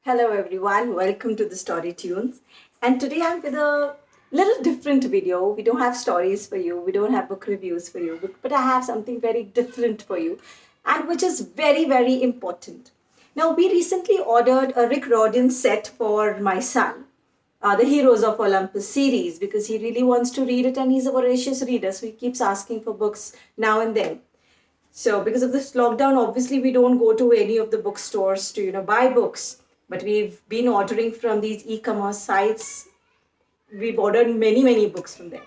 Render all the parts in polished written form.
Hello everyone, welcome to the Story Tunes. And today I'm with a little different video. We don't have stories for you, we don't have book reviews for you, but I have something very different for you and which is very, very important. Now, we recently ordered a Rick Riordan set for my son, the Heroes of Olympus series, because he really wants to read it and he's a voracious reader, so he keeps asking for books now and then. So because of this lockdown, obviously we don't go to any of the bookstores to buy books, but we've been ordering from these e-commerce sites. We've ordered many books from them.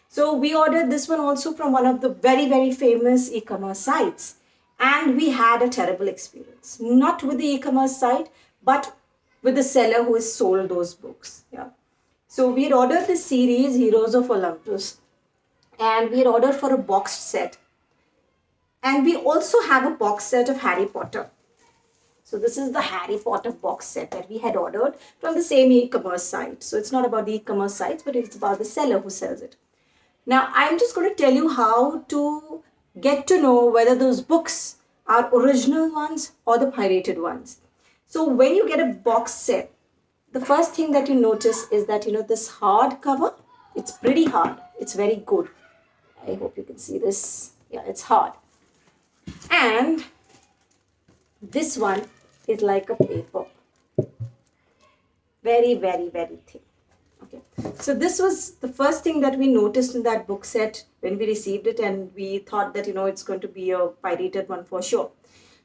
So we ordered this one also from one of the very famous e-commerce sites, and we had a terrible experience. Not with the e-commerce site, but with the seller who has sold those books. Yeah. So we had ordered this series, Heroes of Olympus, and we had ordered for a boxed set, and we also have a box set of Harry Potter. So this is the Harry Potter box set that we had ordered from the same e-commerce site. So it's not about the e-commerce sites, but it's about the seller who sells it. Now I'm just going to tell you how to get to know whether those books are original ones or the pirated ones. So when you get a box set, the first thing that you notice is that this hard cover, it's pretty hard. It's very good. I hope you can see this. Yeah, it's hard. And this one is like a paper. Very thin. Okay. So this was the first thing that we noticed in that book set when we received it, and we thought that it's going to be a pirated one for sure.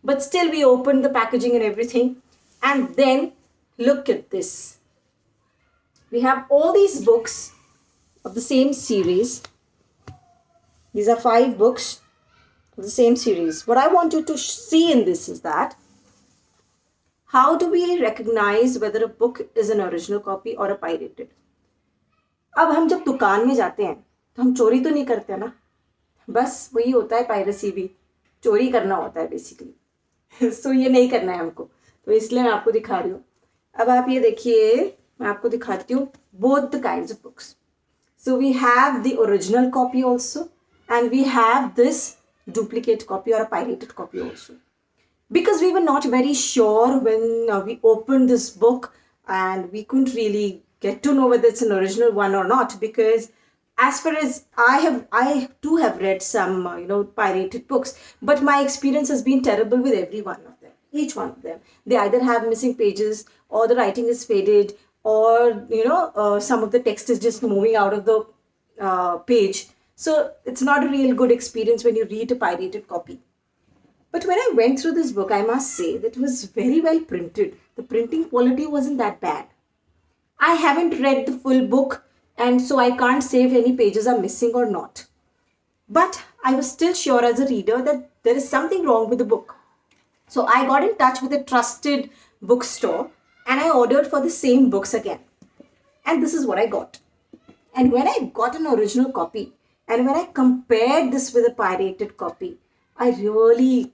But still we opened the packaging and everything, and then look at this. We have all these books of the same series. These are 5 books of the same series. What I want you to see in this is that how do we recognize whether a book is an original copy or a pirated? अब हम जब दुकान में जाते हैं तो हम चोरी तो नहीं करते ना, बस वही होता है, पायरेसी भी चोरी करना होता है बेसिकली. सो ये नहीं करना है हमको, तो इसलिए मैं आपको दिखा रही हूँ. अब आप ये देखिए, मैं आपको दिखाती हूँ both the kinds of books. So we have the original copy also, and we have this duplicate copy or a pirated copy also. Because we were not very sure when we opened this book, and we couldn't really get to know whether it's an original one or not, because as far as I too have read some pirated books, but my experience has been terrible with every one of them. Each one of them, they either have missing pages, or the writing is faded, or some of the text is just moving out of the page. So it's not a real good experience when you read a pirated copy. But when I went through this book, I must say that it was very well printed. The printing quality wasn't that bad. I haven't read the full book, and so I can't say if any pages are missing or not. But I was still sure as a reader that there is something wrong with the book. So I got in touch with a trusted bookstore, and I ordered for the same books again. And this is what I got. And when I got an original copy, and when I compared this with a pirated copy, I really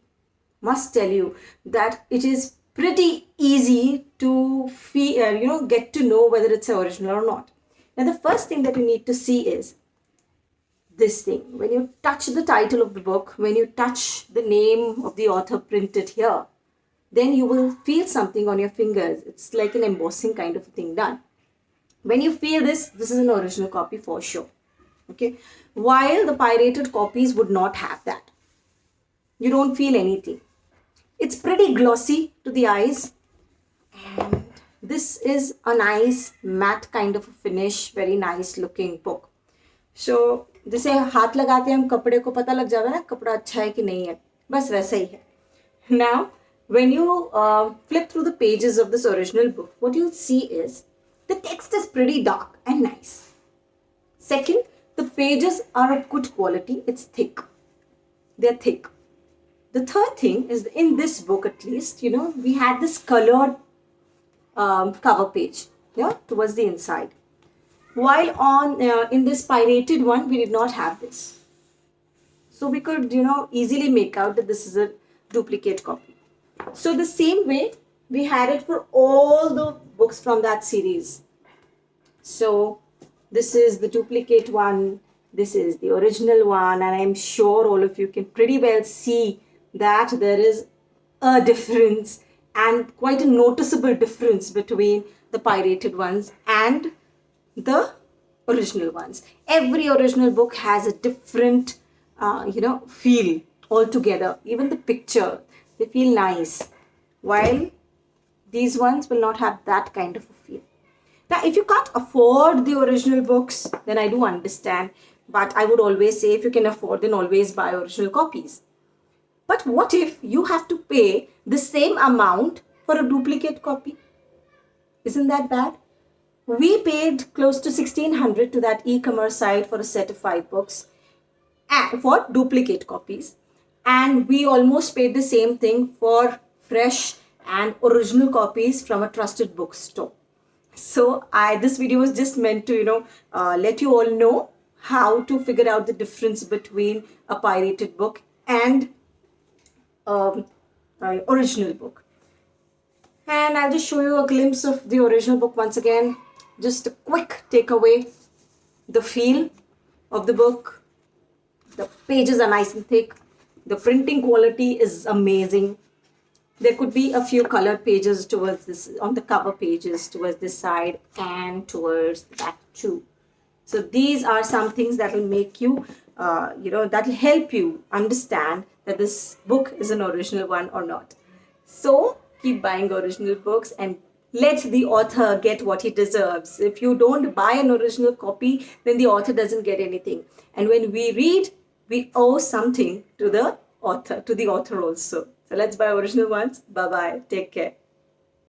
must tell you that it is pretty easy to get to know whether it's original or not. Now, the first thing that you need to see is this thing. When you touch the title of the book, when you touch the name of the author printed here, then you will feel something on your fingers. It's like an embossing kind of a thing done. When you feel this is an original copy for sure. Okay, while the pirated copies would not have that. You don't feel anything. It's pretty glossy to the eyes, and this is a nice matte kind of a finish, very nice looking book. So जैसे हाथ लगाते हैं हम कपड़े को, पता लग जाता है ना कपड़ा अच्छा है कि नहीं है, बस वैसा ही है. Now, when you flip through the pages of this original book, what you'll see is the text is pretty dark and nice. Second, the pages are of good quality. It's thick. They're thick. The third thing is, in this book at least, we had this colored cover page towards the inside. While on in this pirated one, we did not have this. So we could, easily make out that this is a duplicate copy. So the same way, we had it for all the books from that series. So this is the duplicate one, this is the original one, and I'm sure all of you can pretty well see that there is a difference, and quite a noticeable difference between the pirated ones and the original ones. Every original book has a different, feel altogether. Even the picture, they feel nice, while these ones will not have that kind of a feel. Now, if you can't afford the original books, then I do understand. But I would always say, if you can afford, then always buy original copies. But what if you have to pay the same amount for a duplicate copy? Isn't that bad? We paid close to 1600 to that e-commerce site for a set of 5 books and for duplicate copies. And we almost paid the same thing for fresh and original copies from a trusted bookstore. So this video was just meant to let you all know how to figure out the difference between a pirated book and original book. And I'll just show you a glimpse of the original book once again. Just a quick takeaway. The feel of the book. The pages are nice and thick. The printing quality is amazing. There could be a few colored pages towards this, on the cover pages, towards this side and towards the back too. So these are some things that will make you, that will help you understand that this book is an original one or not. So keep buying original books and let the author get what he deserves. If you don't buy an original copy, then the author doesn't get anything. And when we read, we owe something to the author also. So let's buy original ones. Bye-bye. Take care.